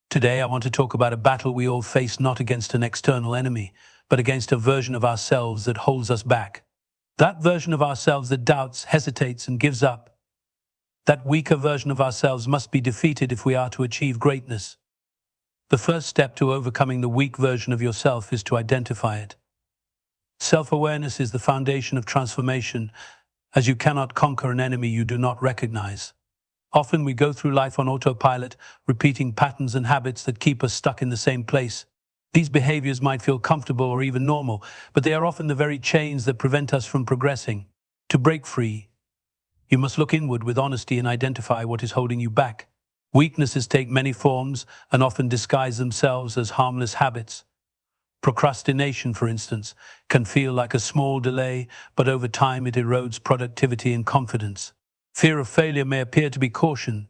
Today, I want to talk about a battle we all face not against an external enemy, but against a version of ourselves that holds us back. That version of ourselves that doubts, hesitates, and gives up. That weaker version of ourselves must be defeated if we are to achieve greatness. The first step to overcoming the weak version of yourself is to identify it. Self-awareness is the foundation of transformation, as you cannot conquer an enemy you do not recognize. Often we go through life on autopilot, repeating patterns and habits that keep us stuck in the same place. These behaviors might feel comfortable or even normal, but they are often the very chains that prevent us from progressing. To break free, you must look inward with honesty and identify what is holding you back. Weaknesses take many forms and often disguise themselves as harmless habits. Procrastination, for instance, can feel like a small delay, but over time it erodes productivity and confidence. Fear of failure may appear to be caution,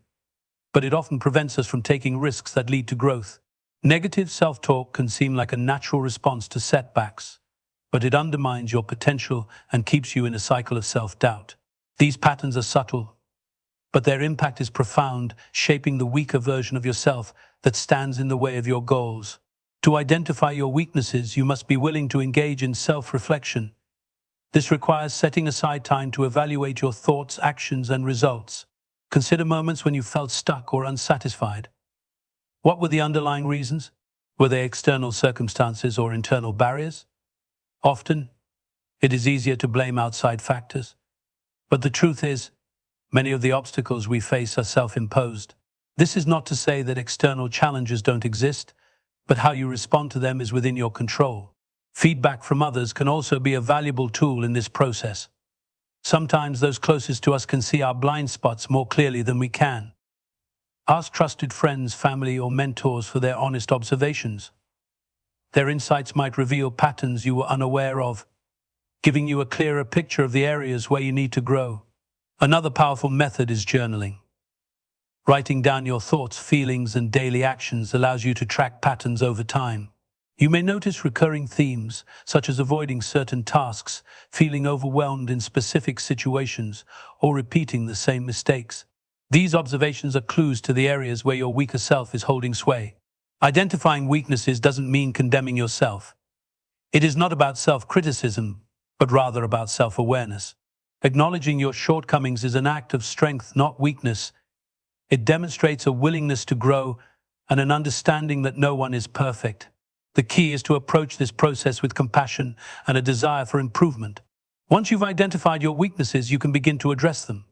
but it often prevents us from taking risks that lead to growth. Negative self-talk can seem like a natural response to setbacks, but it undermines your potential and keeps you in a cycle of self-doubt. These patterns are subtle, but their impact is profound, shaping the weaker version of yourself that stands in the way of your goals. To identify your weaknesses, you must be willing to engage in self-reflection. This requires setting aside time to evaluate your thoughts, actions, and results. Consider moments when you felt stuck or unsatisfied. What were the underlying reasons? Were they external circumstances or internal barriers? Often, it is easier to blame outside factors. But the truth is, many of the obstacles we face are self-imposed. This is not to say that external challenges don't exist, but how you respond to them is within your control. Feedback from others can also be a valuable tool in this process. Sometimes those closest to us can see our blind spots more clearly than we can. Ask trusted friends, family, or mentors for their honest observations. Their insights might reveal patterns you were unaware of, giving you a clearer picture of the areas where you need to grow. Another powerful method is journaling. Writing down your thoughts, feelings, and daily actions allows you to track patterns over time. You may notice recurring themes, such as avoiding certain tasks, feeling overwhelmed in specific situations, or repeating the same mistakes. These observations are clues to the areas where your weaker self is holding sway. Identifying weaknesses doesn't mean condemning yourself. It is not about self-criticism, but rather about self-awareness. Acknowledging your shortcomings is an act of strength, not weakness. It demonstrates a willingness to grow and an understanding that no one is perfect. The key is to approach this process with compassion and a desire for improvement. Once you've identified your weaknesses, you can begin to address them.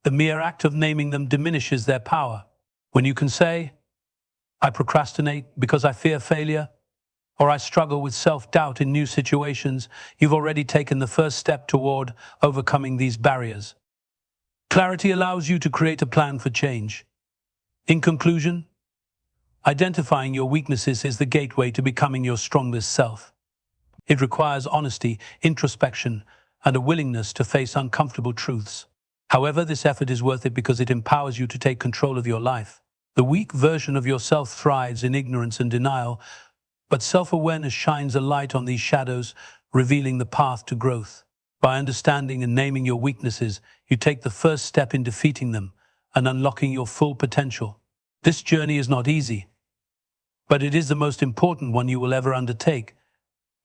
The mere act of naming them diminishes their power. When you can say, "I procrastinate because I fear failure," or "I struggle with self-doubt in new situations," you've already taken the first step toward overcoming these barriers. Clarity allows you to create a plan for change. In conclusion, identifying your weaknesses is the gateway to becoming your strongest self. It requires honesty, introspection, and a willingness to face uncomfortable truths. However, this effort is worth it because it empowers you to take control of your life. The weak version of yourself thrives in ignorance and denial, but self-awareness shines a light on these shadows, revealing the path to growth. By understanding and naming your weaknesses, you take the first step in defeating them and unlocking your full potential. This journey is not easy, but it is the most important one you will ever undertake,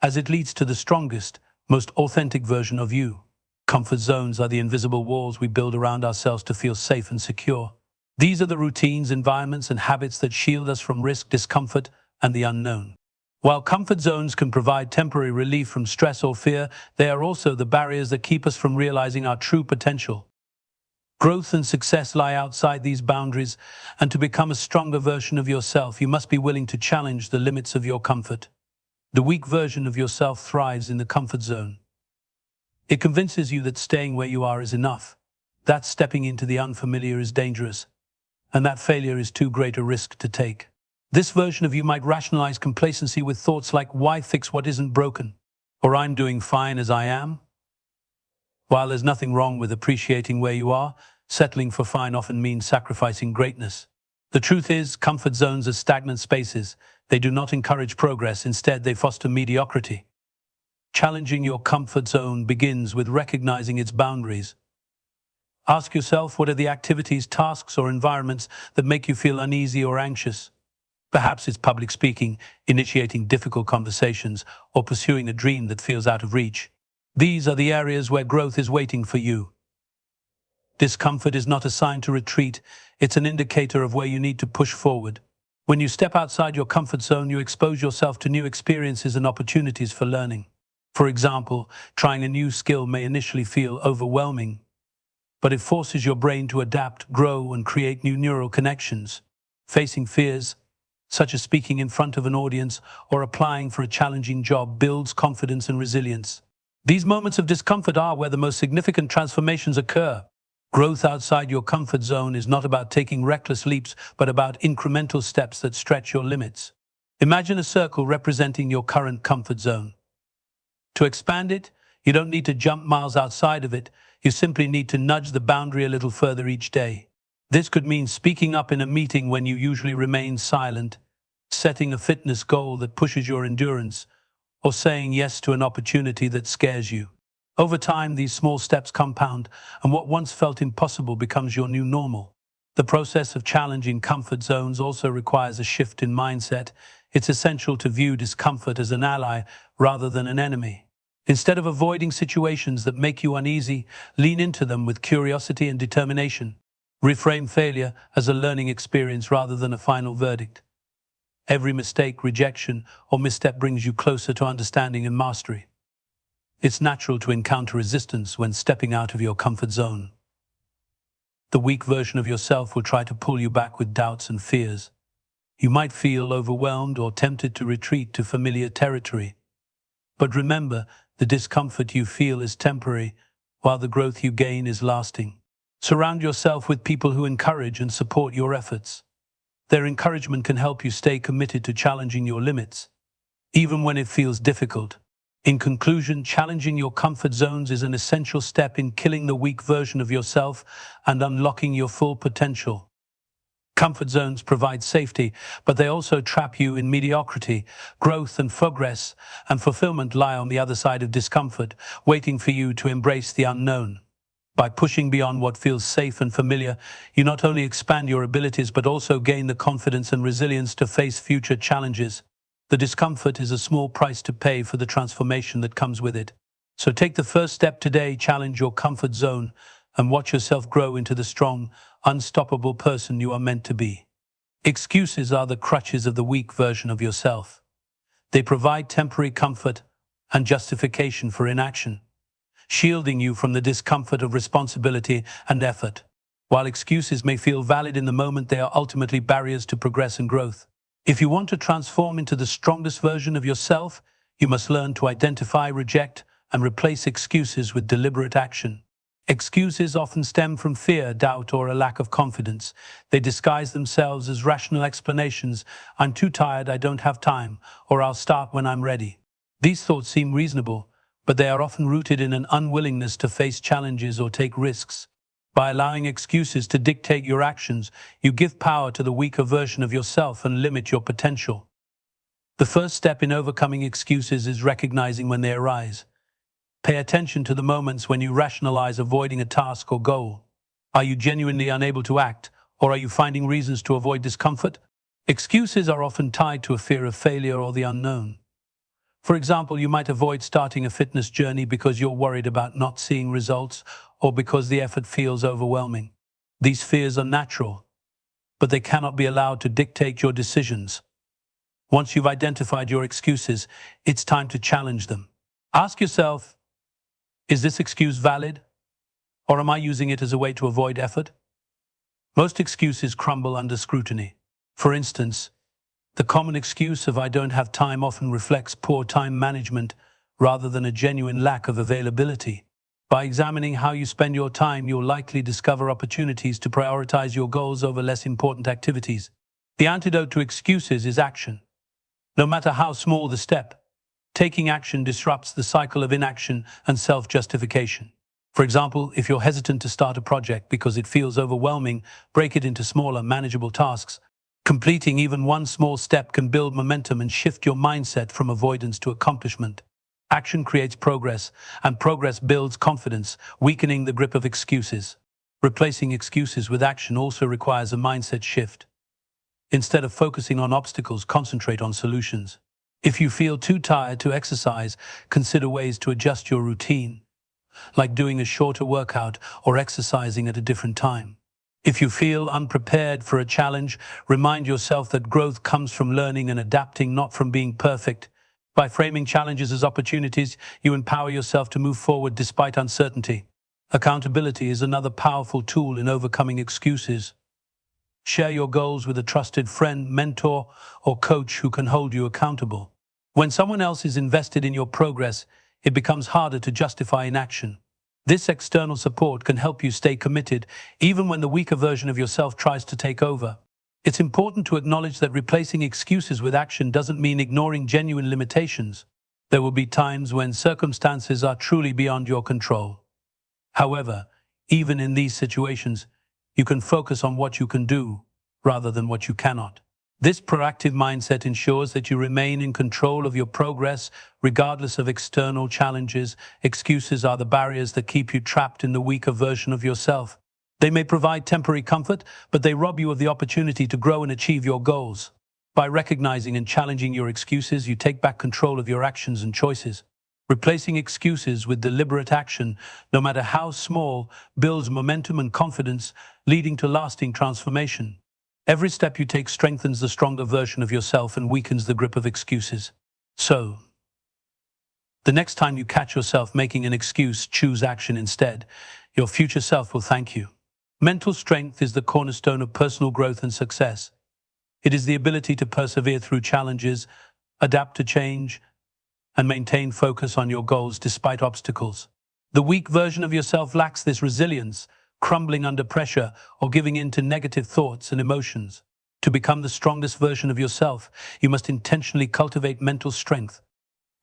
as it leads to the strongest, most authentic version of you. Comfort zones are the invisible walls we build around ourselves to feel safe and secure. These are the routines, environments, and habits that shield us from risk, discomfort, and the unknown. While comfort zones can provide temporary relief from stress or fear, they are also the barriers that keep us from realizing our true potential. Growth and success lie outside these boundaries, and to become a stronger version of yourself, you must be willing to challenge the limits of your comfort. The weak version of yourself thrives in the comfort zone. It convinces you that staying where you are is enough, that stepping into the unfamiliar is dangerous, and that failure is too great a risk to take. This version of you might rationalize complacency with thoughts like, "Why fix what isn't broken?" or "I'm doing fine as I am." While there's nothing wrong with appreciating where you are, settling for fine often means sacrificing greatness. The truth is, comfort zones are stagnant spaces. They do not encourage progress. Instead, they foster mediocrity. Challenging your comfort zone begins with recognizing its boundaries. Ask yourself, what are the activities, tasks, or environments that make you feel uneasy or anxious? Perhaps it's public speaking, initiating difficult conversations, or pursuing a dream that feels out of reach. These are the areas where growth is waiting for you. Discomfort is not a sign to retreat, it's an indicator of where you need to push forward. When you step outside your comfort zone, you expose yourself to new experiences and opportunities for learning. For example, trying a new skill may initially feel overwhelming, but it forces your brain to adapt, grow, and create new neural connections. Facing fears, such as speaking in front of an audience or applying for a challenging job, builds confidence and resilience. These moments of discomfort are where the most significant transformations occur. Growth outside your comfort zone is not about taking reckless leaps, but about incremental steps that stretch your limits. Imagine a circle representing your current comfort zone. To expand it, you don't need to jump miles outside of it, you simply need to nudge the boundary a little further each day. This could mean speaking up in a meeting when you usually remain silent, setting a fitness goal that pushes your endurance, or saying yes to an opportunity that scares you. Over time, these small steps compound, and what once felt impossible becomes your new normal. The process of challenging comfort zones also requires a shift in mindset. It's essential to view discomfort as an ally rather than an enemy. Instead of avoiding situations that make you uneasy, lean into them with curiosity and determination. Reframe failure as a learning experience rather than a final verdict. Every mistake, rejection, or misstep brings you closer to understanding and mastery. It's natural to encounter resistance when stepping out of your comfort zone. The weak version of yourself will try to pull you back with doubts and fears. You might feel overwhelmed or tempted to retreat to familiar territory. But remember, the discomfort you feel is temporary, while the growth you gain is lasting. Surround yourself with people who encourage and support your efforts. Their encouragement can help you stay committed to challenging your limits, even when it feels difficult. In conclusion, challenging your comfort zones is an essential step in killing the weak version of yourself and unlocking your full potential. Comfort zones provide safety, but they also trap you in mediocrity. Growth and progress and fulfillment lie on the other side of discomfort, waiting for you to embrace the unknown. By pushing beyond what feels safe and familiar, you not only expand your abilities but also gain the confidence and resilience to face future challenges. The discomfort is a small price to pay for the transformation that comes with it. So take the first step today, challenge your comfort zone, and watch yourself grow into the strong, unstoppable person you are meant to be. Excuses are the crutches of the weak version of yourself. They provide temporary comfort and justification for inaction, shielding you from the discomfort of responsibility and effort. While excuses may feel valid in the moment, they are ultimately barriers to progress and growth. If you want to transform into the strongest version of yourself, you must learn to identify, reject, and replace excuses with deliberate action. Excuses often stem from fear, doubt, or a lack of confidence. They disguise themselves as rational explanations. I'm too tired, I don't have time, or I'll start when I'm ready. These thoughts seem reasonable, but they are often rooted in an unwillingness to face challenges or take risks. By allowing excuses to dictate your actions, you give power to the weaker version of yourself and limit your potential. The first step in overcoming excuses is recognizing when they arise. Pay attention to the moments when you rationalize avoiding a task or goal. Are you genuinely unable to act, or are you finding reasons to avoid discomfort? Excuses are often tied to a fear of failure or the unknown. For example, you might avoid starting a fitness journey because you're worried about not seeing results or because the effort feels overwhelming. These fears are natural, but they cannot be allowed to dictate your decisions. Once you've identified your excuses, it's time to challenge them. Ask yourself, is this excuse valid? Or am I using it as a way to avoid effort? Most excuses crumble under scrutiny. For instance, the common excuse of "I don't have time" often reflects poor time management rather than a genuine lack of availability. By examining how you spend your time, you'll likely discover opportunities to prioritize your goals over less important activities. The antidote to excuses is action. No matter how small the step, taking action disrupts the cycle of inaction and self-justification. For example, if you're hesitant to start a project because it feels overwhelming, break it into smaller, manageable tasks. Completing even one small step can build momentum and shift your mindset from avoidance to accomplishment. Action creates progress, and progress builds confidence, weakening the grip of excuses. Replacing excuses with action also requires a mindset shift. Instead of focusing on obstacles, concentrate on solutions. If you feel too tired to exercise, consider ways to adjust your routine, like doing a shorter workout or exercising at a different time. If you feel unprepared for a challenge, remind yourself that growth comes from learning and adapting, not from being perfect. By framing challenges as opportunities, you empower yourself to move forward despite uncertainty. Accountability is another powerful tool in overcoming excuses. Share your goals with a trusted friend, mentor, or coach who can hold you accountable. When someone else is invested in your progress, it becomes harder to justify inaction. This external support can help you stay committed, even when the weaker version of yourself tries to take over. It's important to acknowledge that replacing excuses with action doesn't mean ignoring genuine limitations. There will be times when circumstances are truly beyond your control. However, even in these situations, you can focus on what you can do rather than what you cannot. This proactive mindset ensures that you remain in control of your progress regardless of external challenges. Excuses are the barriers that keep you trapped in the weaker version of yourself. They may provide temporary comfort, but they rob you of the opportunity to grow and achieve your goals. By recognizing and challenging your excuses, you take back control of your actions and choices. Replacing excuses with deliberate action, no matter how small, builds momentum and confidence, leading to lasting transformation. Every step you take strengthens the stronger version of yourself and weakens the grip of excuses. So, the next time you catch yourself making an excuse, choose action instead. Your future self will thank you. Mental strength is the cornerstone of personal growth and success. It is the ability to persevere through challenges, adapt to change, and maintain focus on your goals despite obstacles. The weak version of yourself lacks this resilience, crumbling under pressure or giving in to negative thoughts and emotions. To become the strongest version of yourself, you must intentionally cultivate mental strength.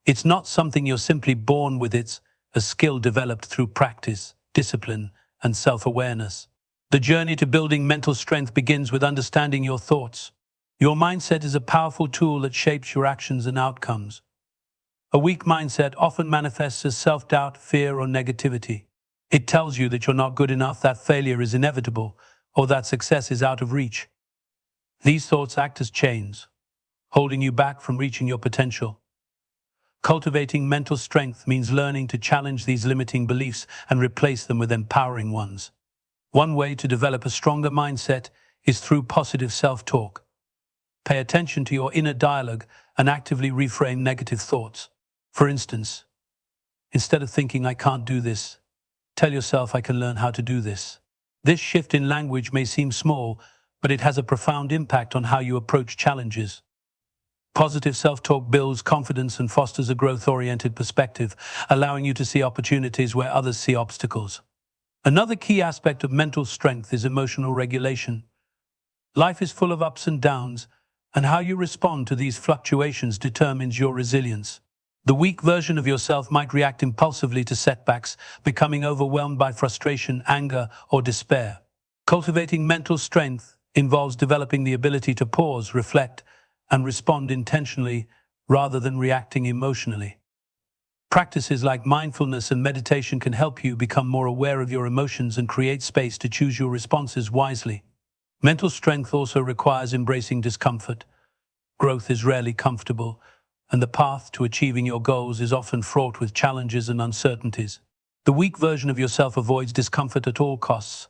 It's not something you're simply born with, it's a skill developed through practice, discipline, and self-awareness. The journey to building mental strength begins with understanding your thoughts. Your mindset is a powerful tool that shapes your actions and outcomes. A weak mindset often manifests as self-doubt, fear, or negativity. It tells you that you're not good enough, that failure is inevitable, or that success is out of reach. These thoughts act as chains, holding you back from reaching your potential. Cultivating mental strength means learning to challenge these limiting beliefs and replace them with empowering ones. One way to develop a stronger mindset is through positive self-talk. Pay attention to your inner dialogue and actively reframe negative thoughts. For instance, instead of thinking, "I can't do this," tell yourself, "I can learn how to do this." This shift in language may seem small, but it has a profound impact on how you approach challenges. Positive self-talk builds confidence and fosters a growth-oriented perspective, allowing you to see opportunities where others see obstacles. Another key aspect of mental strength is emotional regulation. Life is full of ups and downs, and how you respond to these fluctuations determines your resilience. The weak version of yourself might react impulsively to setbacks, becoming overwhelmed by frustration, anger, or despair. Cultivating mental strength involves developing the ability to pause, reflect, and respond intentionally rather than reacting emotionally. Practices like mindfulness and meditation can help you become more aware of your emotions and create space to choose your responses wisely. Mental strength also requires embracing discomfort. Growth is rarely comfortable, and the path to achieving your goals is often fraught with challenges and uncertainties. The weak version of yourself avoids discomfort at all costs,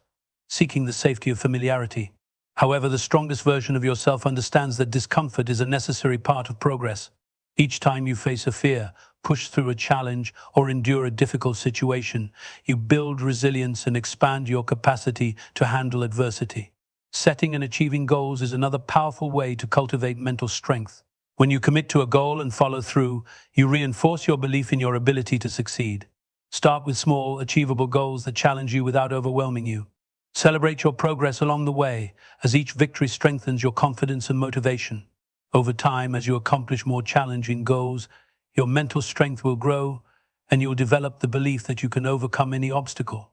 seeking the safety of familiarity. However, the strongest version of yourself understands that discomfort is a necessary part of progress. Each time you face a fear, push through a challenge, or endure a difficult situation, you build resilience and expand your capacity to handle adversity. Setting and achieving goals is another powerful way to cultivate mental strength. When you commit to a goal and follow through, you reinforce your belief in your ability to succeed. Start with small, achievable goals that challenge you without overwhelming you. Celebrate your progress along the way, as each victory strengthens your confidence and motivation. Over time, as you accomplish more challenging goals, your mental strength will grow, and you will develop the belief that you can overcome any obstacle.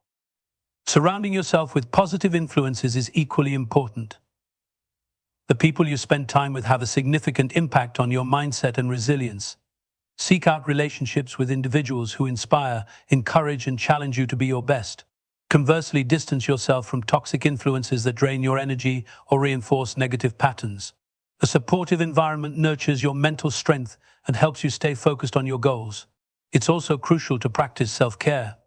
Surrounding yourself with positive influences is equally important. The people you spend time with have a significant impact on your mindset and resilience. Seek out relationships with individuals who inspire, encourage, and challenge you to be your best. Conversely, distance yourself from toxic influences that drain your energy or reinforce negative patterns. A supportive environment nurtures your mental strength and helps you stay focused on your goals. It's also crucial to practice self-care.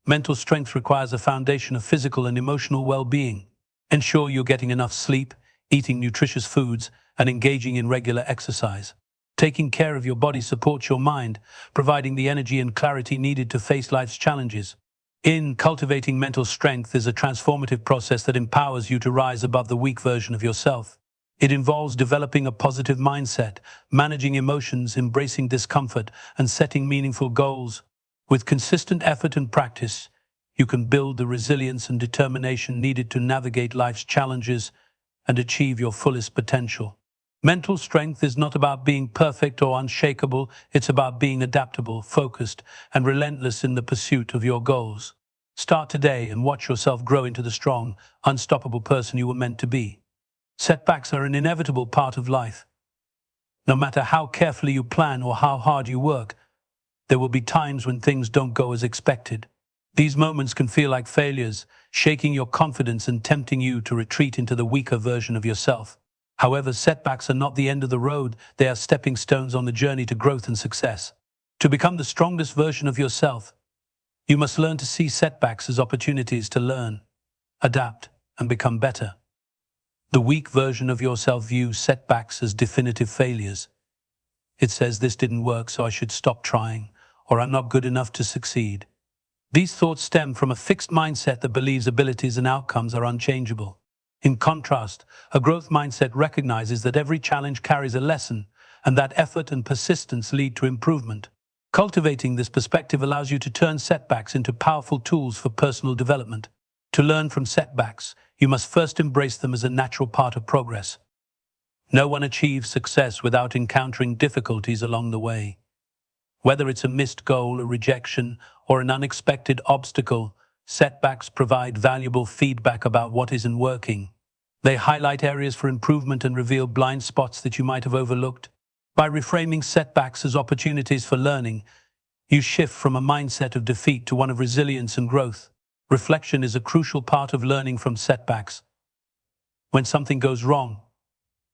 Mental strength requires a foundation of physical and emotional well-being. Ensure you're getting enough sleep, eating nutritious foods, and engaging in regular exercise. Taking care of your body supports your mind, providing the energy and clarity needed to face life's challenges. In cultivating mental strength is a transformative process that empowers you to rise above the weak version of yourself. It involves developing a positive mindset, managing emotions, embracing discomfort, and setting meaningful goals. With consistent effort and practice, you can build the resilience and determination needed to navigate life's challenges and achieve your fullest potential. Mental strength is not about being perfect or unshakable, it's about being adaptable, focused, and relentless in the pursuit of your goals. Start today and watch yourself grow into the strong, unstoppable person you were meant to be. Setbacks are an inevitable part of life. No matter how carefully you plan or how hard you work, there will be times when things don't go as expected. These moments can feel like failures, shaking your confidence and tempting you to retreat into the weaker version of yourself. However, setbacks are not the end of the road, they are stepping stones on the journey to growth and success. To become the strongest version of yourself, you must learn to see setbacks as opportunities to learn, adapt, and become better. The weak version of yourself views setbacks as definitive failures. It says, "This didn't work, so I should stop trying," or "I'm not good enough to succeed." These thoughts stem from a fixed mindset that believes abilities and outcomes are unchangeable. In contrast, a growth mindset recognizes that every challenge carries a lesson and that effort and persistence lead to improvement. Cultivating this perspective allows you to turn setbacks into powerful tools for personal development. To learn from setbacks, you must first embrace them as a natural part of progress. No one achieves success without encountering difficulties along the way. Whether it's a missed goal, a rejection, or an unexpected obstacle, setbacks provide valuable feedback about what isn't working. They highlight areas for improvement and reveal blind spots that you might have overlooked. By reframing setbacks as opportunities for learning, you shift from a mindset of defeat to one of resilience and growth. Reflection is a crucial part of learning from setbacks. When something goes wrong,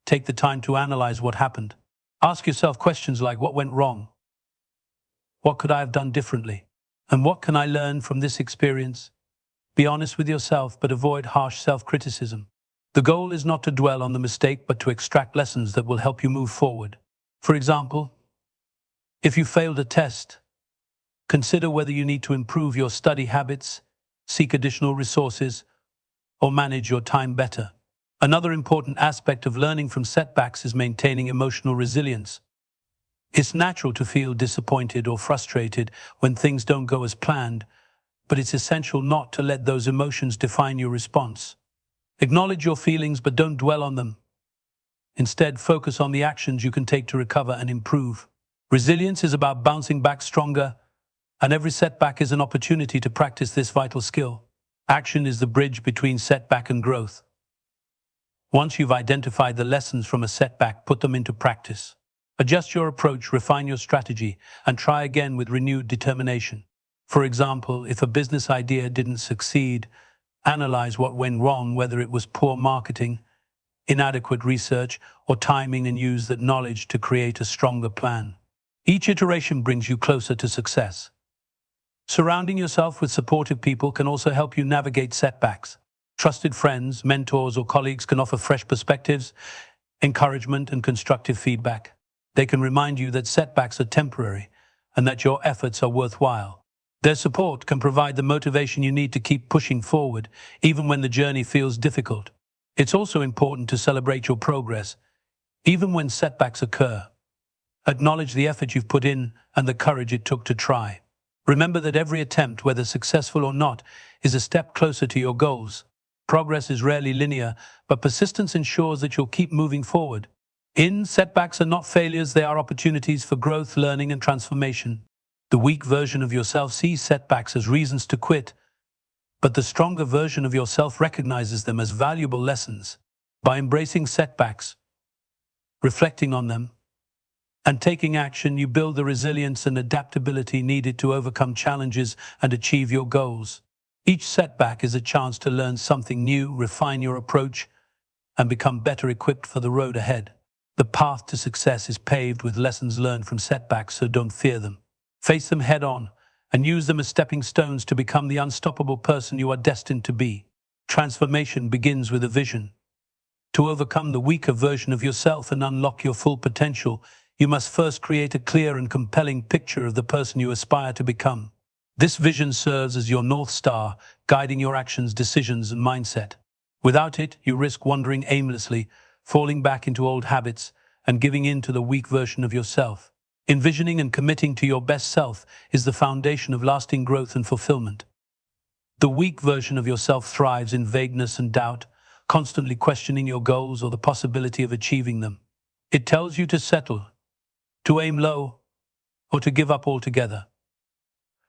take the time to analyze what happened. Ask yourself questions like, what went wrong? What could I have done differently? And what can I learn from this experience? Be honest with yourself, but avoid harsh self-criticism. The goal is not to dwell on the mistake, but to extract lessons that will help you move forward. For example, if you failed a test, consider whether you need to improve your study habits, seek additional resources, or manage your time better. Another important aspect of learning from setbacks is maintaining emotional resilience. It's natural to feel disappointed or frustrated when things don't go as planned, but it's essential not to let those emotions define your response. Acknowledge your feelings, but don't dwell on them. Instead, focus on the actions you can take to recover and improve. Resilience is about bouncing back stronger, and every setback is an opportunity to practice this vital skill. Action is the bridge between setback and growth. Once you've identified the lessons from a setback, put them into practice. Adjust your approach, refine your strategy, and try again with renewed determination. For example, if a business idea didn't succeed, analyze what went wrong, whether it was poor marketing, inadequate research, or timing, and use that knowledge to create a stronger plan. Each iteration brings you closer to success. Surrounding yourself with supportive people can also help you navigate setbacks. Trusted friends, mentors, or colleagues can offer fresh perspectives, encouragement, and constructive feedback. They can remind you that setbacks are temporary and that your efforts are worthwhile. Their support can provide the motivation you need to keep pushing forward, even when the journey feels difficult. It's also important to celebrate your progress, even when setbacks occur. Acknowledge the effort you've put in and the courage it took to try. Remember that every attempt, whether successful or not, is a step closer to your goals. Progress is rarely linear, but persistence ensures that you'll keep moving forward. Setbacks are not failures, they are opportunities for growth, learning, and transformation. The weak version of yourself sees setbacks as reasons to quit, but the stronger version of yourself recognizes them as valuable lessons. By embracing setbacks, reflecting on them, and taking action, you build the resilience and adaptability needed to overcome challenges and achieve your goals. Each setback is a chance to learn something new, refine your approach, and become better equipped for the road ahead. The path to success is paved with lessons learned from setbacks, so don't fear them. Face them head on and use them as stepping stones to become the unstoppable person you are destined to be. Transformation begins with a vision. To overcome the weaker version of yourself and unlock your full potential, you must first create a clear and compelling picture of the person you aspire to become. This vision serves as your North Star, guiding your actions, decisions, and mindset. Without it, you risk wandering aimlessly, falling back into old habits, and giving in to the weak version of yourself. Envisioning and committing to your best self is the foundation of lasting growth and fulfillment. The weak version of yourself thrives in vagueness and doubt, constantly questioning your goals or the possibility of achieving them. It tells you to settle, to aim low, or to give up altogether.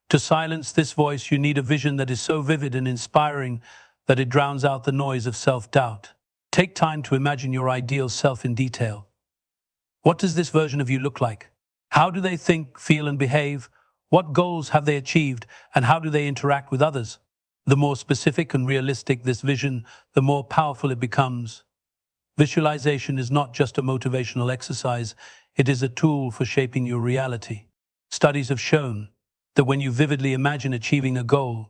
To silence this voice, you need a vision that is so vivid and inspiring that it drowns out the noise of self-doubt. Take time to imagine your ideal self in detail. What does this version of you look like? How do they think, feel, and behave? What goals have they achieved, and how do they interact with others? The more specific and realistic this vision, the more powerful it becomes. Visualization is not just a motivational exercise, it is a tool for shaping your reality. Studies have shown that when you vividly imagine achieving a goal,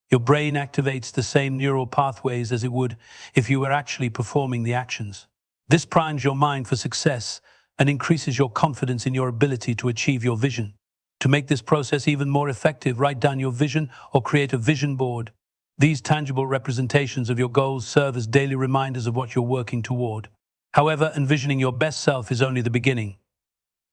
your brain activates the same neural pathways as it would if you were actually performing the actions. This primes your mind for success and increases your confidence in your ability to achieve your vision. To make this process even more effective, write down your vision or create a vision board. These tangible representations of your goals serve as daily reminders of what you're working toward. However, envisioning your best self is only the beginning.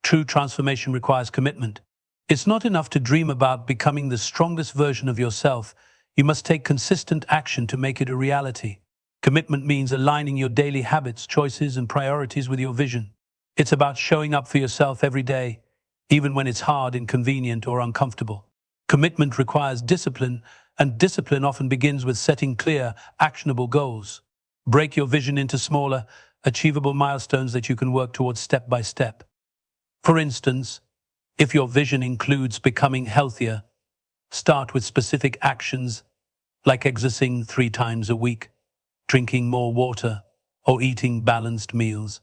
True transformation requires commitment. It's not enough to dream about becoming the strongest version of yourself. You must take consistent action to make it a reality. Commitment means aligning your daily habits, choices, and priorities with your vision. It's about showing up for yourself every day, even when it's hard, inconvenient, or uncomfortable. Commitment requires discipline, and discipline often begins with setting clear, actionable goals. Break your vision into smaller, achievable milestones that you can work towards step by step. For instance, if your vision includes becoming healthier, start with specific actions like exercising 3 times a week, drinking more water, or eating balanced meals.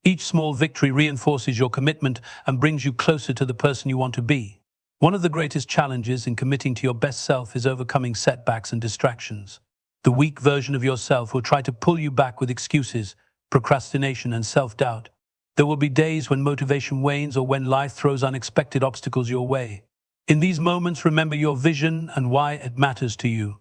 Each small victory reinforces your commitment and brings you closer to the person you want to be. One of the greatest challenges in committing to your best self is overcoming setbacks and distractions. The weak version of yourself will try to pull you back with excuses, procrastination, and self-doubt. There will be days when motivation wanes or when life throws unexpected obstacles your way. In these moments, remember your vision and why it matters to you.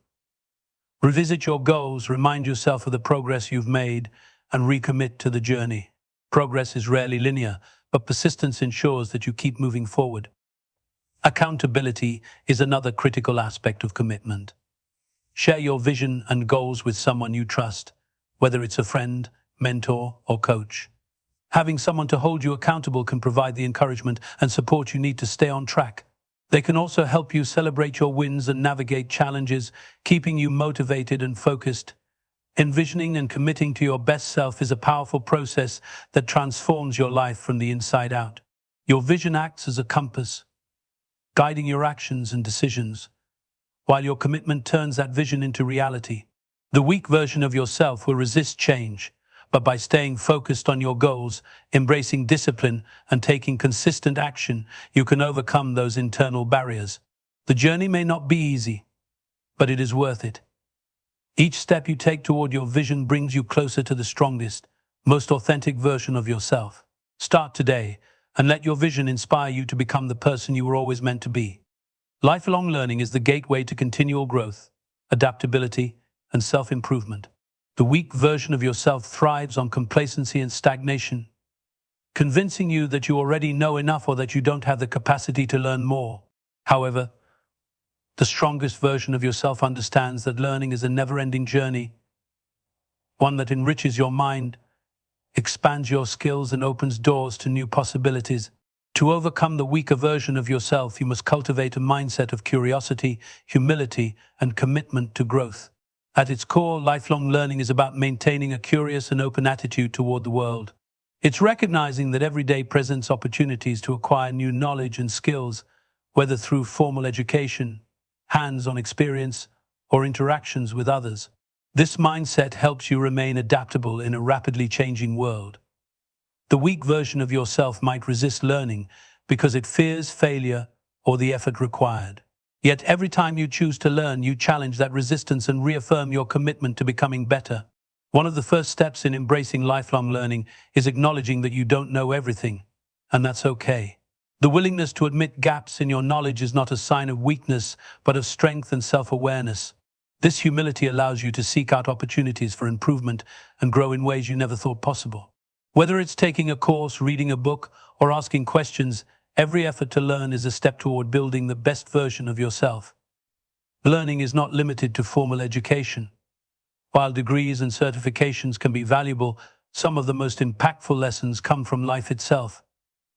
Revisit your goals, remind yourself of the progress you've made, and recommit to the journey. Progress is rarely linear, but persistence ensures that you keep moving forward. Accountability is another critical aspect of commitment. Share your vision and goals with someone you trust, whether it's a friend, mentor, or coach. Having someone to hold you accountable can provide the encouragement and support you need to stay on track. They can also help you celebrate your wins and navigate challenges, keeping you motivated and focused. Envisioning and committing to your best self is a powerful process that transforms your life from the inside out. Your vision acts as a compass, guiding your actions and decisions, while your commitment turns that vision into reality. The weak version of yourself will resist change, but by staying focused on your goals, embracing discipline, and taking consistent action, you can overcome those internal barriers. The journey may not be easy, but it is worth it. Each step you take toward your vision brings you closer to the strongest, most authentic version of yourself. Start today and let your vision inspire you to become the person you were always meant to be. Lifelong learning is the gateway to continual growth, adaptability, and self-improvement. The weak version of yourself thrives on complacency and stagnation, convincing you that you already know enough or that you don't have the capacity to learn more. However, the strongest version of yourself understands that learning is a never-ending journey, one that enriches your mind, expands your skills, and opens doors to new possibilities. To overcome the weaker version of yourself, you must cultivate a mindset of curiosity, humility, and commitment to growth. At its core, lifelong learning is about maintaining a curious and open attitude toward the world. It's recognizing that every day presents opportunities to acquire new knowledge and skills, whether through formal education, hands-on experience, or interactions with others. This mindset helps you remain adaptable in a rapidly changing world. The weak version of yourself might resist learning because it fears failure or the effort required. Yet every time you choose to learn, you challenge that resistance and reaffirm your commitment to becoming better. One of the first steps in embracing lifelong learning is acknowledging that you don't know everything, and that's okay. The willingness to admit gaps in your knowledge is not a sign of weakness, but of strength and self-awareness. This humility allows you to seek out opportunities for improvement and grow in ways you never thought possible. Whether it's taking a course, reading a book, or asking questions, every effort to learn is a step toward building the best version of yourself. Learning is not limited to formal education. While degrees and certifications can be valuable, some of the most impactful lessons come from life itself.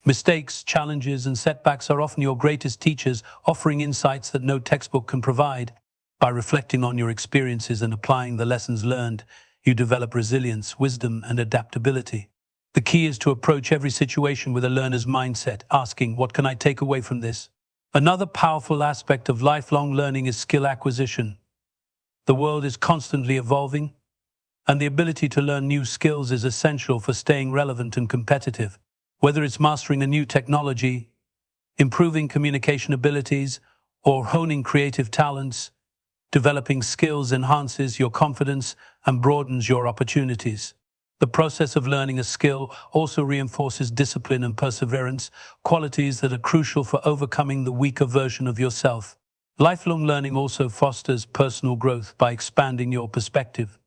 Mistakes, challenges, and setbacks are often your greatest teachers, offering insights that no textbook can provide. By reflecting on your experiences and applying the lessons learned, you develop resilience, wisdom, and adaptability. The key is to approach every situation with a learner's mindset, asking, "What can I take away from this?" Another powerful aspect of lifelong learning is skill acquisition. The world is constantly evolving, and the ability to learn new skills is essential for staying relevant and competitive. Whether it's mastering a new technology, improving communication abilities, or honing creative talents, developing skills enhances your confidence and broadens your opportunities. The process of learning a skill also reinforces discipline and perseverance, qualities that are crucial for overcoming the weaker version of yourself. Lifelong learning also fosters personal growth by expanding your perspective.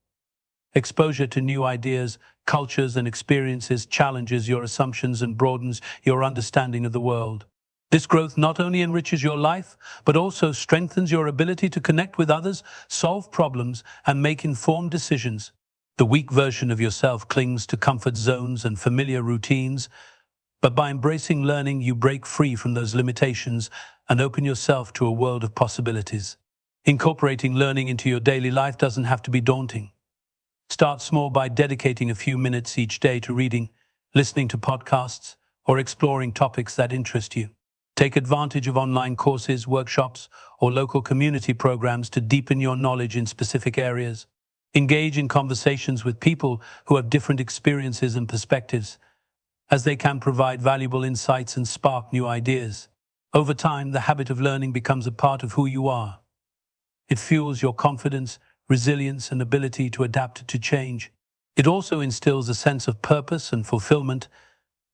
Exposure to new ideas, cultures, and experiences challenges your assumptions and broadens your understanding of the world. This growth not only enriches your life, but also strengthens your ability to connect with others, solve problems, and make informed decisions. The weak version of yourself clings to comfort zones and familiar routines, but by embracing learning, you break free from those limitations and open yourself to a world of possibilities. Incorporating learning into your daily life doesn't have to be daunting. Start small by dedicating a few minutes each day to reading, listening to podcasts, or exploring topics that interest you. Take advantage of online courses, workshops, or local community programs to deepen your knowledge in specific areas. Engage in conversations with people who have different experiences and perspectives, as they can provide valuable insights and spark new ideas. Over time, the habit of learning becomes a part of who you are. It fuels your confidence, resilience, and ability to adapt to change. It also instills a sense of purpose and fulfillment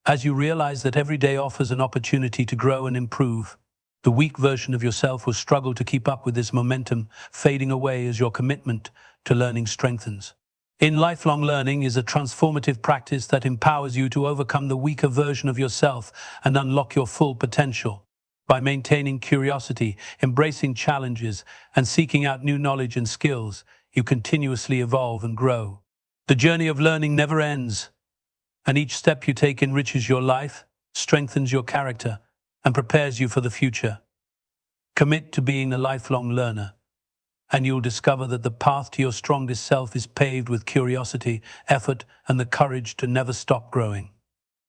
as you realize that every day offers an opportunity to grow and improve. The weak version of yourself will struggle to keep up with this momentum, fading away as your commitment to learning strengthens. In lifelong learning is a transformative practice that empowers you to overcome the weaker version of yourself and unlock your full potential. By maintaining curiosity, embracing challenges, and seeking out new knowledge and skills, you continuously evolve and grow. The journey of learning never ends, and each step you take enriches your life, strengthens your character, and prepares you for the future. Commit to being a lifelong learner, and you'll discover that the path to your strongest self is paved with curiosity, effort, and the courage to never stop growing.